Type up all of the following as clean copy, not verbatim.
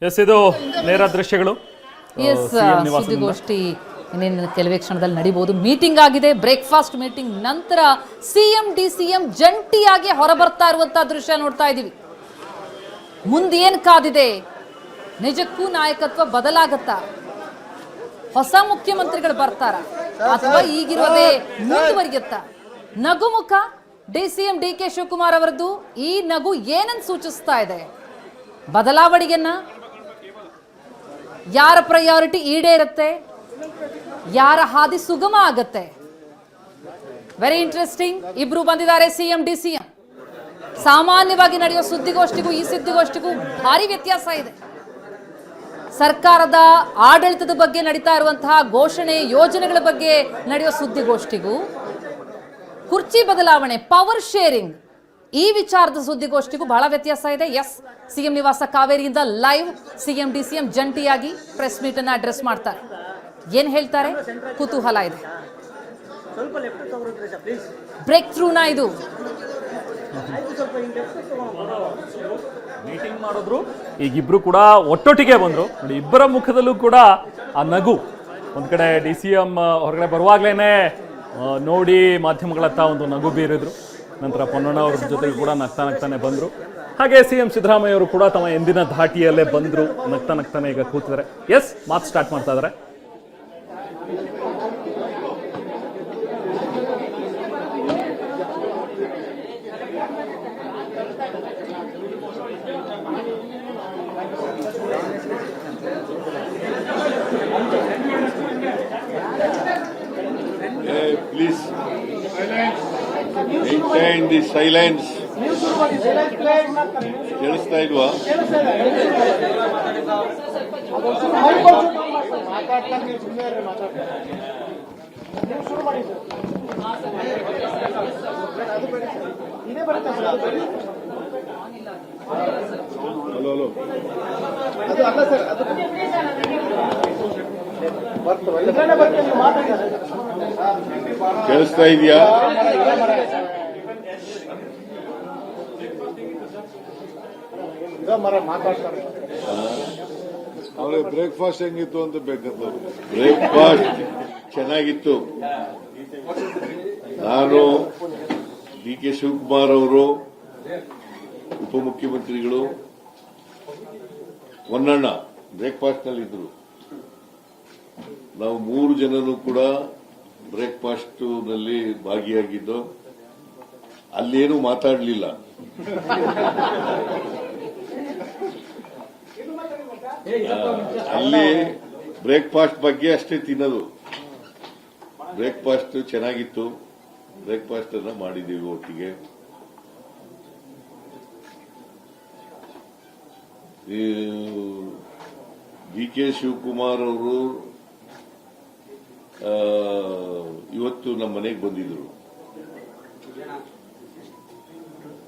S ಇದು ನೇರ ದೃಶ್ಯಗಳು. ಸುದ್ದಿಗೋಷ್ಠಿ ಇನ್ನೇನು ಕೆಲವೇ ಕ್ಷಣದಲ್ಲಿ ನಡೀಬಹುದು. ಮೀಟಿಂಗ್ ಆಗಿದೆ, ಬ್ರೇಕ್ಫಾಸ್ಟ್ ಮೀಟಿಂಗ್ ನಂತರ ಸಿಎಂ ಡಿಸಿಎಂ ಜಂಟಿಯಾಗಿ ಹೊರಬರ್ತಾ ಇರುವಂತಹ ದೃಶ್ಯ ನೋಡ್ತಾ ಇದ್ದೀವಿ. ಮುಂದೇನ್ ಕಾದಿದೆ? ನಿಜಕ್ಕೂ ನಾಯಕತ್ವ ಬದಲಾಗತ್ತಾ? ಹೊಸ ಮುಖ್ಯಮಂತ್ರಿಗಳು ಬರ್ತಾರ ಅಥವಾ ಈಗಿರೋದೇ ಮುಂದುವರಿಯುತ್ತಾ? ನಗುಮುಖ ಡಿಸಿಎಂ ಡಿಕೆ ಶಿವಕುಮಾರ್ ಅವರದ್ದು. ಈ ನಗು ಏನನ್ನು ಸೂಚಿಸ್ತಾ ಇದೆ? ಬದಲಾವಣೆಯನ್ನ ಯಾರ ಪ್ರಯಾರಿಟಿ ಈಡೇರುತ್ತೆ, ಯಾರ ಹಾದಿ ಸುಗಮ ಆಗತ್ತೆ? Very interesting. ಇಬ್ರು ಬಂದಿದ್ದಾರೆ ಸಿಎಂ ಡಿಸಿಎಂ. ಸಾಮಾನ್ಯವಾಗಿ ನಡೆಯುವ ಸುದ್ದಿಗೋಷ್ಠಿಗೂ ಈ ಸುದ್ದಿಗೋಷ್ಠಿಗೂ ಭಾರಿ ವ್ಯತ್ಯಾಸ ಇದೆ. ಸರ್ಕಾರದ ಆಡಳಿತದ ಬಗ್ಗೆ ನಡೀತಾ ಇರುವಂತಹ ಘೋಷಣೆ ಯೋಜನೆಗಳ ಬಗ್ಗೆ ನಡೆಯುವ ಸುದ್ದಿಗೋಷ್ಠಿಗೂ, ಕುರ್ಚಿ ಬದಲಾವಣೆ ಪವರ್ ಶೇರಿಂಗ್ ಈ ವಿಚಾರದ ಸುದ್ದಿಗೋಷ್ಠಿಗೂ ಬಹಳ ವ್ಯತ್ಯಾಸ ಇದೆ. ಎಸ್, ಸಿಎಂ ನಿವಾಸ ಕಾವೇರಿಯಿಂದ ಲೈವ್ ಸಿಎಂ ಡಿಸಿಎಂ ಜಂಟಿಯಾಗಿ ಪ್ರೆಸ್ ಮೀಟ್ ಅನ್ನ ಅಡ್ರೆಸ್ ಮಾಡ್ತಾರೆ. ಏನ್ ಹೇಳ್ತಾರೆ? ಕುತೂಹಲ ಇದೆ. ಬ್ರೇಕ್ ಥ್ರೂನಾ ಇದು? ಮೀಟಿಂಗ್ ಮಾಡಿದ್ರು, ಈಗಿಬ್ರು ಕೂಡ ಒಟ್ಟೊಟ್ಟಿಗೆ ಬಂದ್ರು ನೋಡಿ. ಇಬ್ಬರ ಮುಖದಲ್ಲೂ ಕೂಡ ಆ ನಗು. ಒಂದ್ ಕಡೆ ಡಿಸಿಎಂ ಹೊರಗಡೆ ಬರುವಾಗ್ಲೇನೆ ನೋಡಿ ಮಾಧ್ಯಮಗಳತ್ತ ಒಂದು ನಗು ಬೀರಿದ್ರು. ನಂತರ ಪೊನ್ನಣ್ಣ ಅವ್ರ ಜೊತೆಗೆ ಕೂಡ ನಗ್ತಾನೆ ಬಂದ್ರು. ಹಾಗೆ ಸಿಎಂ ಸಿದ್ದರಾಮಯ್ಯ ಅವರು ಕೂಡ ತಮ್ಮ ಎಂದಿನ ಧಾಟಿಯಲ್ಲೇ ಬಂದ್ರು, ನಗ್ತಾನೆ ಈಗ ಕೂತಿದ್ದಾರೆ. ಎಸ್, ಮಾತು ಸ್ಟಾರ್ಟ್ ಮಾಡ್ತಾ ಇದಾರೆ. Please maintain the silence. ಕೇಳಿಸ್ತಾ ಇಲ್ವಾ? ಹಲೋ ಕೇಳಿಸ್ತಾ ಇದೆಯಾ? ಅವ್ರಿಗೆ ಬ್ರೇಕ್ಫಾಸ್ಟ್ ಹೆಂಗಿತ್ತು ಅಂತ ಬೇಕಂತ. ಬ್ರೇಕ್ಫಾಸ್ಟ್ ಚೆನ್ನಾಗಿತ್ತು. ನಾನು ಡಿ ಕೆ ಶಿವಕುಮಾರ್ ಅವರು, ಉಪಮುಖ್ಯಮಂತ್ರಿಗಳು, ಪೊನ್ನಣ್ಣ ಬ್ರೇಕ್ಫಾಸ್ಟ್ ನಲ್ಲಿ ಇದ್ರು. ನಾವು 3 ಜನನು ಕೂಡ ಬ್ರೇಕ್ಫಾಸ್ಟ್ ನಲ್ಲಿ ಭಾಗಿಯಾಗಿದ್ದು. ಅಲ್ಲೇನು ಮಾತಾಡಲಿಲ್ಲ. ಅಲ್ಲಿ ಬ್ರೇಕ್ಫಾಸ್ಟ್ ಬಗ್ಗೆ ಅಷ್ಟೇ ತಿನ್ನೋದು. ಬ್ರೇಕ್ಫಾಸ್ಟ್ ಚೆನ್ನಾಗಿತ್ತು. ಬ್ರೇಕ್ಫಾಸ್ಟ್ ಅನ್ನ ಮಾಡಿದ್ದೀವಿ ಒಟ್ಟಿಗೆ. ಡಿ ಕೆ ಶಿವಕುಮಾರ್ ಅವರು ಇವತ್ತು ನಮ್ಮ ಮನೆಗೆ ಬಂದಿದ್ರು.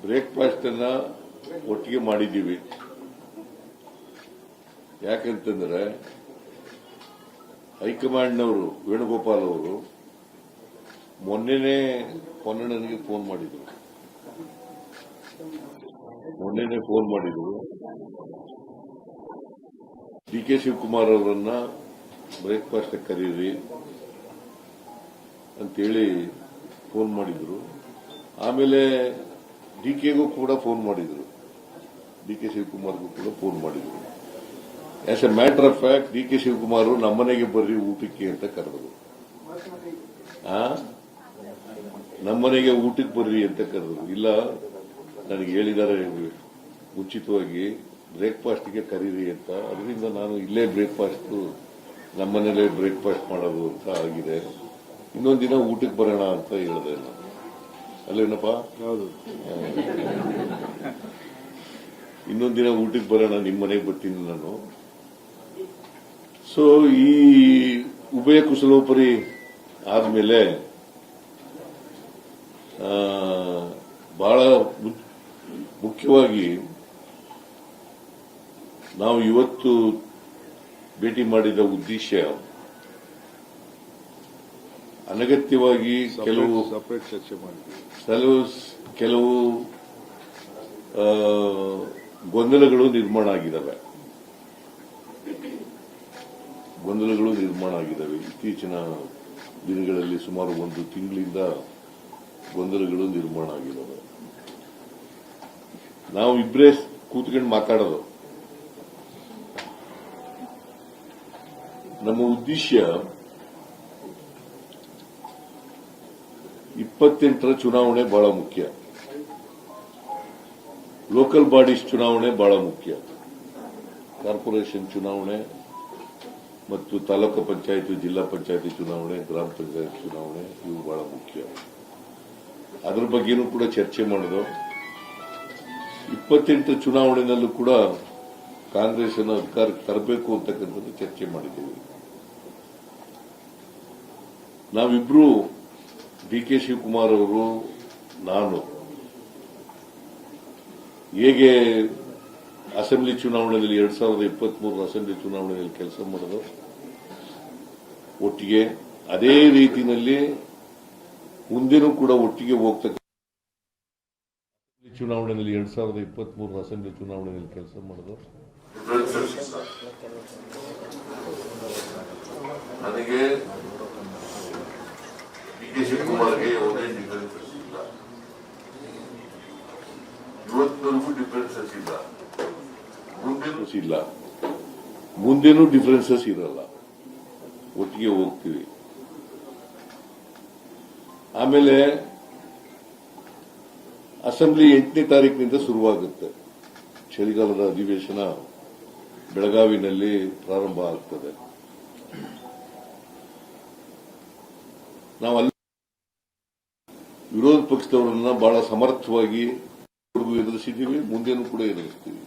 ಬ್ರೇಕ್ಫಾಸ್ಟ್ ಅನ್ನ ಒಟ್ಟಿಗೆ ಮಾಡಿದ್ದೀವಿ. ಯಾಕಂತಂದ್ರೆ ಹೈಕಮಾಂಡ್ನವರು ವೇಣುಗೋಪಾಲ್ ಅವರು ಮೊನ್ನೆನೇ ಪೊನ್ನಣ್ಣನಿಗೆ ಫೋನ್ ಮಾಡಿದ್ರು. ಡಿ ಕೆ ಶಿವಕುಮಾರ್ ಅವರನ್ನ ಬ್ರೇಕ್ಫಾಸ್ಟ್ ಕರೀರಿ ಅಂತೇಳಿ ಫೋನ್ ಮಾಡಿದ್ರು. ಆಮೇಲೆ ಡಿ ಕೆಗೂ ಕೂಡ ಫೋನ್ ಮಾಡಿದ್ರು, ಡಿ ಕೆ ಶಿವಕುಮಾರ್ಗೂ ಕೂಡ ಫೋನ್ ಮಾಡಿದ್ರು. As A matter of fact D K Shivakumar ನಮ್ಮನೆಗೆ ಬರ್ರಿ ಊಟಕ್ಕೆ ಅಂತ ಕರೆದ್ರು. ನಮ್ಮನೆಗೆ ಊಟಕ್ಕೆ ಬರ್ರಿ ಅಂತ ಕರೆದ್ರು. ಇಲ್ಲ, ನನಗೆ ಹೇಳಿದ್ದಾರೆ ಉಚಿತವಾಗಿ ಬ್ರೇಕ್ಫಾಸ್ಟ್ಗೆ ಕರೀರಿ ಅಂತ. ಅದರಿಂದ ನಾನು ಇಲ್ಲೇ ಬ್ರೇಕ್ಫಾಸ್ಟ್, ನಮ್ಮನೇಲೆ ಬ್ರೇಕ್ಫಾಸ್ಟ್ ಮಾಡೋದು ಅಂತ ಆಗಿದೆ. ಇನ್ನೊಂದು ದಿನ ಊಟಕ್ಕೆ ಬರೋಣ ಅಂತ ಹೇಳಿದೆ ನಾನು. ಅಲ್ಲೇನಪ್ಪ? ಹೌದು. ಇನ್ನೊಂದು ದಿನ ಊಟಕ್ಕೆ ಬರೋಣ, ನಿಮ್ಮ ಮನೆಗೆ ಬರ್ತೀನಿ ನಾನು. ಸೊ ಈ ಉಭಯ ಕುಶಲೋಪರಿ ಆದ್ಮೇಲೆ ಬಹಳ ಮುಖ್ಯವಾಗಿ ನಾವು ಇವತ್ತು ಭೇಟಿ ಮಾಡಿದ ಉದ್ದೇಶ ಅನಗತ್ಯವಾಗಿ ಕೆಲವು ಗೊಂದಲಗಳು ನಿರ್ಮಾಣ ಆಗಿದ್ದಾವೆ. ಗೊಂದಲಗಳು ನಿರ್ಮಾಣ ಆಗಿದ್ದಾವೆ. ಇತ್ತೀಚಿನ ದಿನಗಳಲ್ಲಿ ಸುಮಾರು 1 ತಿಂಗಳಿಂದ ಗೊಂದಲಗಳು ನಿರ್ಮಾಣ ಆಗಿದ್ದಾವೆ. ನಾವು ಇಬ್ಬರೇ ಕೂತ್ಕೊಂಡು ಮಾತಾಡೋದು. ನಮ್ಮ ಉದ್ದೇಶ 28ರ ಚುನಾವಣೆ ಬಹಳ ಮುಖ್ಯ. ಲೋಕಲ್ ಬಾಡೀಸ್ ಚುನಾವಣೆ ಬಹಳ ಮುಖ್ಯ. ಕಾರ್ಪೊರೇಷನ್ ಚುನಾವಣೆ ಮತ್ತು ತಾಲೂಕು ಪಂಚಾಯತ್, ಜಿಲ್ಲಾ ಪಂಚಾಯತಿ ಚುನಾವಣೆ, ಗ್ರಾಮ ಪಂಚಾಯತ್ ಚುನಾವಣೆ ಇವು ಬಹಳ ಮುಖ್ಯ. ಅದರ ಬಗ್ಗೆನೂ ಕೂಡ ಚರ್ಚೆ ಮಾಡಿದ್ರು. 28 ಚುನಾವಣೆಯಲ್ಲೂ ಕೂಡ ಕಾಂಗ್ರೆಸ್ ಅನ್ನು ಅಧಿಕಾರಕ್ಕೆ ತರಬೇಕು ಅಂತಕ್ಕಂಥದ್ದು ಚರ್ಚೆ ಮಾಡಿದ್ದೇವೆ. ನಾವಿಬ್ರು ಡಿ.ಕೆ. ಶಿವಕುಮಾರ್ ಅವರು, ನಾನು ಹೇಗೆ ಅಸೆಂಬ್ಲಿ ಚುನಾವಣೆಯಲ್ಲಿ 2023 ಅಸೆಂಬ್ಲಿ ಚುನಾವಣೆಯಲ್ಲಿ ಕೆಲಸ ಮಾಡೋದು ಒಟ್ಟಿಗೆ, ಅದೇ ರೀತಿಯಲ್ಲಿ ಮುಂದೆನೂ ಕೂಡ ಒಟ್ಟಿಗೆ ಹೋಗ್ತಕ್ಕ ಚುನಾವಣೆಯಲ್ಲಿ 2023 ಅಸೆಂಬ್ಲಿ ಚುನಾವಣೆಯಲ್ಲಿ ಕೆಲಸ ಮಾಡೋದು. ನನಗೆ ಡಿ.ಕೆ. ಶಿವಕುಮಾರ್ಗೆ ಯಾವುದೇ ಡಿಫರೆನ್ಸಸ್ ಇಲ್ಲ, ಇವತ್ತಿನವರೆಗೂ ಡಿಫರೆನ್ಸಸ್ ಇಲ್ಲ, ಮುಂದೇನೂ ಡಿಫರೆನ್ಸಸ್ ಇರಲ್ಲ. ಒಟ್ಟಿಗೆ ಹೋಗ್ತೀವಿ. ಆಮೇಲೆ ಅಸೆಂಬ್ಲಿ 8ನೇ ತಾರೀಕಿನಿಂದ ಶುರುವಾಗುತ್ತೆ. ಚಳಿಗಾಲದ ಅಧಿವೇಶನ ಬೆಳಗಾವಿನಲ್ಲಿ ಪ್ರಾರಂಭ ಆಗ್ತದೆ. ನಾವು ಅಲ್ಲಿ ವಿರೋಧ ಪಕ್ಷದವರನ್ನ ಬಹಳ ಸಮರ್ಥವಾಗಿ ಎದುರಿಸಿದ್ದೀವಿ, ಮುಂದೇನೂ ಕೂಡ ಎದುರಿಸ್ತೀವಿ.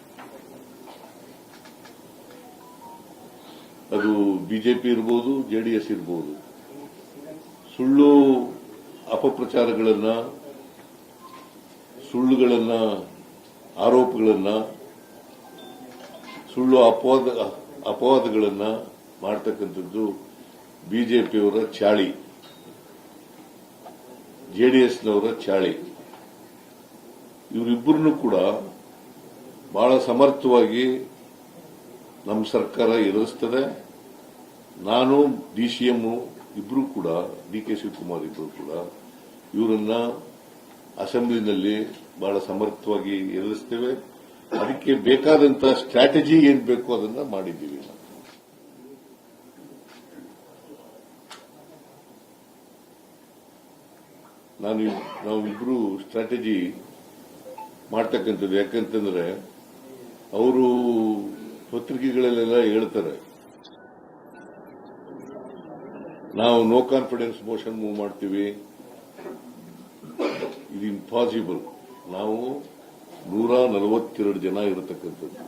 ಅದು ಬಿಜೆಪಿ ಇರಬಹುದು, ಜೆಡಿಎಸ್ ಇರಬಹುದು. ಸುಳ್ಳು ಅಪಪ್ರಚಾರಗಳನ್ನ, ಸುಳ್ಳುಗಳನ್ನ, ಆರೋಪಗಳನ್ನ, ಸುಳ್ಳು ಅಪವಾದಗಳನ್ನ ಮಾಡ್ತಕ್ಕಂಥದ್ದು ಬಿಜೆಪಿಯವರ ಚಾಳಿ, ಜೆಡಿಎಸ್ನವರ ಚಾಳಿ. ಇವರಿಬ್ಬರನ್ನು ಕೂಡ ಬಹಳ ಸಮರ್ಥವಾಗಿ ನಮ್ಮ ಸರ್ಕಾರ ಎದುರಿಸ್ತದೆ. ನಾನು, ಡಿಸಿಎಂ ಇಬ್ರು ಕೂಡ, ಡಿ.ಕೆ. ಶಿವಕುಮಾರ್ ಇಬ್ರು ಕೂಡ ಇವರನ್ನ ಅಸೆಂಬ್ಲಿನಲ್ಲಿ ಬಹಳ ಸಮರ್ಥವಾಗಿ ಎದುರಿಸ್ತೇವೆ. ಅದಕ್ಕೆ ಬೇಕಾದಂತಹ ಸ್ಟ್ರಾಟಜಿ ಏನ್ ಬೇಕು ಅದನ್ನ ಮಾಡಿದ್ದೀವಿ. ನಾವಿಬ್ರು ಸ್ಟ್ರಾಟಜಿ ಮಾಡ್ತಕ್ಕಂಥದ್ದು. ಯಾಕಂತಂದ್ರೆ ಅವರು ಪತ್ರಿಕೆಗಳಲ್ಲೆಲ್ಲ ಹೇಳ್ತಾರೆ, ನಾವು ನೋ ಕಾನ್ಫಿಡೆನ್ಸ್ ಮೋಷನ್ ಮೂವ್ ಮಾಡ್ತೀವಿ. ಇದು ಇಂಪಾಸಿಬಲ್. ನಾವು 142 ಜನ ಇರತಕ್ಕಂಥದ್ದು,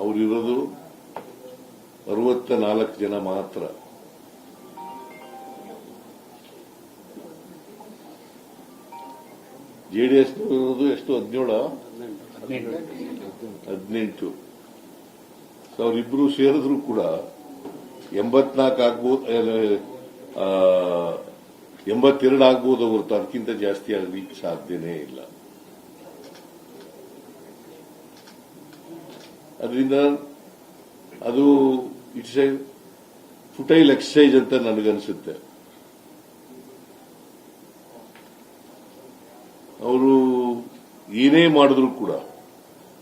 ಅವರಿರೋದು 64 ಜನ ಮಾತ್ರ. ಜೆಡಿಎಸ್ ಇರೋದು ಎಷ್ಟು? 18. ಅವರಿಬ್ರು ಸೇರಿದ್ರು ಕೂಡ 84 ಆಗ್ಬೋದು, 82 ಆಗ್ಬೋದು ಹೊರತು ಅದಕ್ಕಿಂತ ಜಾಸ್ತಿ ಆಗಲಿಕ್ಕೆ ಸಾಧ್ಯನೇ ಇಲ್ಲ. ಅದರಿಂದ ಅದು ಇಟ್ಸ್ ಎ ಫುಟೈಲ್ ಎಕ್ಸರ್ಸೈಸ್ ಅಂತ ನನಗನ್ಸುತ್ತೆ. ಅವರು ಏನೇ ಮಾಡಿದ್ರು ಕೂಡ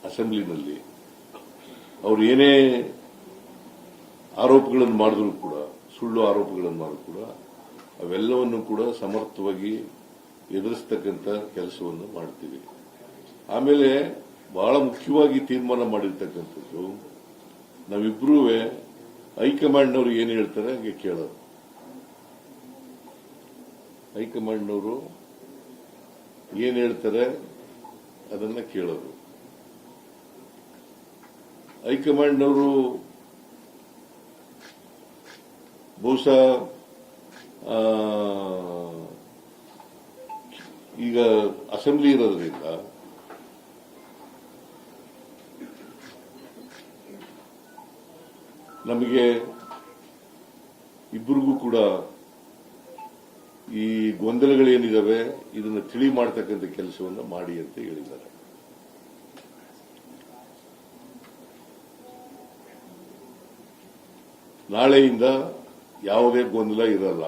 ಅಸೆಂಬ್ಲಿನಲ್ಲಿ, ಅವರು ಏನೇ ಆರೋಪಗಳನ್ನು ಮಾಡಿದ್ರು ಕೂಡ, ಸುಳ್ಳು ಆರೋಪಗಳನ್ನು ಮಾಡಿದ್ರು ಕೂಡ, ಅವೆಲ್ಲವನ್ನು ಕೂಡ ಸಮರ್ಥವಾಗಿ ಎದುರಿಸತಕ್ಕಂಥ ಕೆಲಸವನ್ನು ಮಾಡ್ತೀವಿ. ಆಮೇಲೆ ಬಹಳ ಮುಖ್ಯವಾಗಿ ತೀರ್ಮಾನ ಮಾಡಿರ್ತಕ್ಕಂಥದ್ದು, ನಾವಿಬ್ರೂ ಹೈಕಮಾಂಡ್ನವರು ಏನು ಹೇಳ್ತಾರೆ ಹಾಗೆ ಕೇಳೋದು. ಹೈಕಮಾಂಡ್ನವರು ಏನ್ ಹೇಳ್ತಾರೆ ಅದನ್ನ ಕೇಳೋದು. ಹೈಕಮಾಂಡ್ನವರು ಬಹುಶಃ ಈಗ ಅಸೆಂಬ್ಲಿ ಇರೋದ್ರಿಂದ ನಮಗೆ ಇಬ್ಬರಿಗೂ ಕೂಡ ಈ ಗೊಂದಲಗಳೇನಿದಾವೆ ಇದನ್ನು ತಿಳಿ ಮಾಡತಕ್ಕಂಥ ಕೆಲಸವನ್ನು ಮಾಡಿ ಅಂತ ಹೇಳಿದ್ದಾರೆ. ನಾಳೆಯಿಂದ ಯಾವುದೇ ಗೊಂದಲ ಇರಲ್ಲ.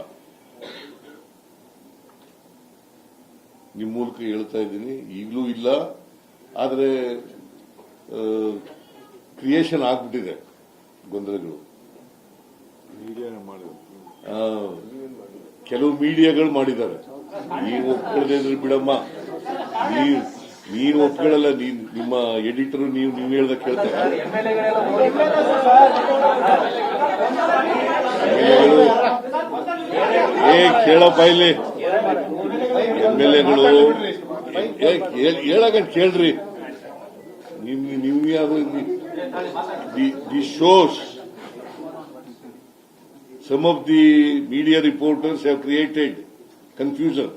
ನಿಮ್ಮ ಮೂಲಕ ಹೇಳ್ತಾ ಇದ್ದೀನಿ, ಈಗಲೂ ಇಲ್ಲ, ಆದರೆ ಕ್ರಿಯೇಷನ್ ಆಗ್ಬಿಟ್ಟಿದೆ ಗೊಂದಲಗಳು. ಕೆಲವು ಮೀಡಿಯಾಗಳು ಮಾಡಿದ್ದಾರೆ. ನೀವು ಒಪ್ಕೊಳ್ಳದೆ ಅಂದ್ರೆ ಬಿಡಮ್ಮ, ನೀನು ಒಪ್ಕೊಳ್ಳಲ್ಲ. ನಿಮ್ಮ ಎಡಿಟರ್ ನೀವು ಹೇಳ್ದ ಕೇಳ್ತಾರೆ. ಕೇಳಪ್ಪ ಇಲ್ಲಿ MLAಗಳು ಹೇಳಕ ಕೇಳ್ರಿ. ನೀವು ಯಾವ್ದು the shows some of the media reporters have created confusion.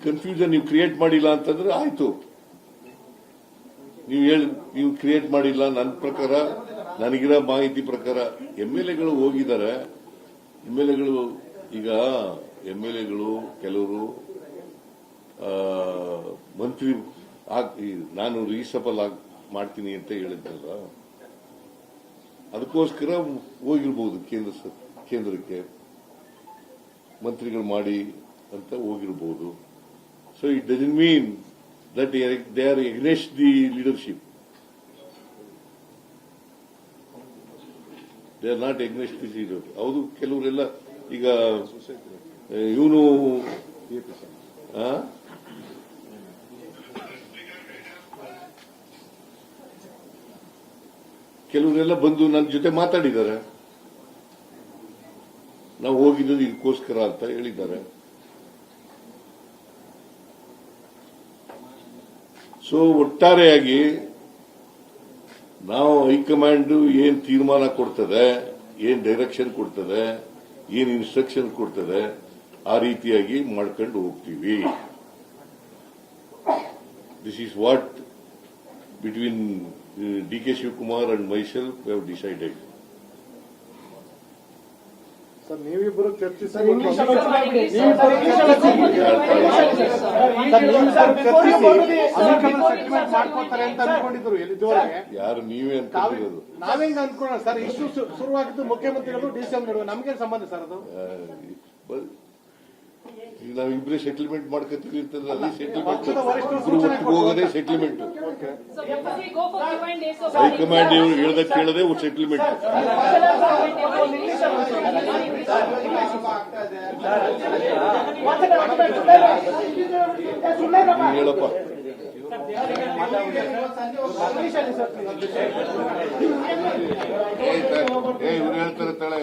Confusion ನೀವು ಕ್ರಿಯೇಟ್ ಮಾಡಿಲ್ಲ ಅಂತಂದ್ರೆ ಆಯ್ತು. ನೀವು ಕ್ರಿಯೇಟ್ ಮಾಡಿಲ್ಲ. ನನ್ನ ಪ್ರಕಾರ, ನನಗಿರೋ ಮಾಹಿತಿ ಪ್ರಕಾರ MLAಗಳು ಹೋಗಿದ್ದಾರೆ. MLAಗಳು ಕೆಲವರು ಮಂತ್ರಿ ನಾನು ರೀಸಫಲ್ ಮಾಡ್ತೀನಿ ಅಂತ ಹೇಳಿದ್ರಲ್ಲ, ಅದಕ್ಕೋಸ್ಕರ ಹೋಗಿರ್ಬೋದು ಕೇಂದ್ರಕ್ಕೆ ಮಂತ್ರಿಗಳು ಮಾಡಿ ಅಂತ ಹೋಗಿರ್ಬೋದು. So it doesn't mean that they are against the leadership. They are not against the leader. ಹೌದು, ಕೆಲವರೆಲ್ಲ ಈಗ ಇವನು ಕೆಲವರೆಲ್ಲ ಬಂದು ನನ್ನ ಜೊತೆ ಮಾತಾಡಿದ್ದಾರೆ. ನಾವು ಹೋಗಿದ್ದು ಇದಕ್ಕೋಸ್ಕರ ಅಂತ ಹೇಳಿದ್ದಾರೆ. ಸೊ ಒಟ್ಟಾರೆಯಾಗಿ ನಾವು ಹೈಕಮಾಂಡ್ ಏನ್ ತೀರ್ಮಾನ ಕೊಡ್ತದೆ, ಏನ್ ಡೈರೆಕ್ಷನ್ ಕೊಡ್ತದೆ, ಏನ್ ಇನ್ಸ್ಟ್ರಕ್ಷನ್ ಕೊಡ್ತದೆ, ಆ ರೀತಿಯಾಗಿ ಮಾಡ್ಕೊಂಡು ಹೋಗ್ತೀವಿ. This is what between DK Shivkumar and myself have decided. Sir, ನೀವಿಬ್ಬರು ಚರ್ಚಿಸಿ ಮಾಡ್ಕೊತಾರೆ ಅಂತ ಅನ್ಕೊಂಡಿದ್ರು. ಯಾರು ನೀವೇ ಅನ್ಕೊಂಡಿರೋದು? ನಾವೇಂಗ ಅನ್ಕೊಳ್ಳೋಣ ಸರ್. ಇಶ್ಯೂ ಶುರುವಾಗಿದ್ದು ಮುಖ್ಯಮಂತ್ರಿಗಳು DCM ನಡುವೆ. ನಮ್ಗೇನ್ ಸಂಬಂಧ ಸರ್ ಅದು? ನಾವಿಬ್ಬರೇ ಸೆಟಲ್ಮೆಂಟ್ ಮಾಡ್ಕೊತೀವಿ ಅಂತಂದ್ರೆ ಅದೇ ಸೆಟಲ್ಮೆಂಟ್, ಹೋಗೋದೇ ಸೆಟಲ್ಮೆಂಟ್. ಹೈಕಮಾಂಡ್ ಹೇಳ್ದ ಕೇಳದೆ ಸೆಟಲ್ಮೆಂಟ್. ಹೇಳಪ್ಪ. ಇವ್ರು ಹೇಳ್ತಾರೆ ತಳೆ.